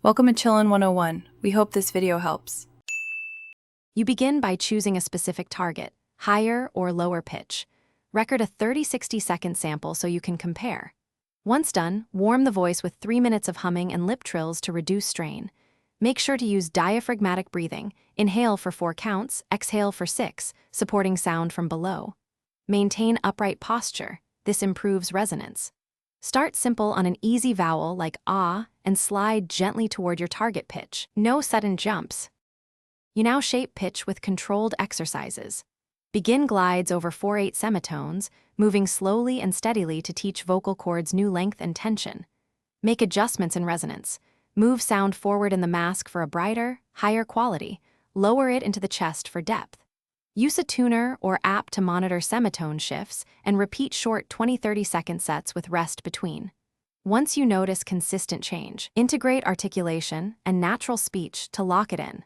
Welcome to Chillin' 101. We hope this video helps. You begin by choosing a specific target, higher or lower pitch. Record a 30-60-second sample so you can compare. Once done, warm the voice with 3 minutes of humming and lip trills to reduce strain. Make sure to use diaphragmatic breathing. Inhale for 4 counts, exhale for 6, supporting sound from below. Maintain upright posture. This improves resonance. Start simple on an easy vowel like ah and slide gently toward your target pitch. No sudden jumps. You now shape pitch with controlled exercises. Begin glides over 4/8 semitones, moving slowly and steadily to teach vocal cords new length and tension. Make adjustments in resonance. Move sound forward in the mask for a brighter, higher quality. Lower it into the chest for depth. Use a tuner or app to monitor semitone shifts and repeat short 20-30-second sets with rest between. Once you notice consistent change, integrate articulation and natural speech to lock it in.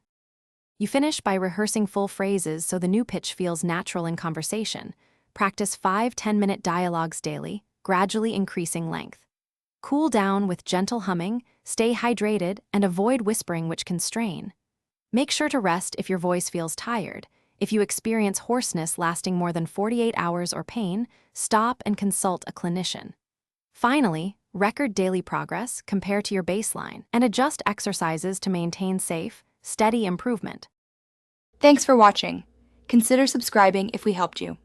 You finish by rehearsing full phrases so the new pitch feels natural in conversation. Practice 5-10-minute dialogues daily, gradually increasing length. Cool down with gentle humming, stay hydrated, and avoid whispering which can strain. Make sure to rest if your voice feels tired. If you experience hoarseness lasting more than 48 hours or pain, stop and consult a clinician. Finally, record daily progress, compare to your baseline, and adjust exercises to maintain safe, steady improvement. Thanks for watching. Consider subscribing if we helped you.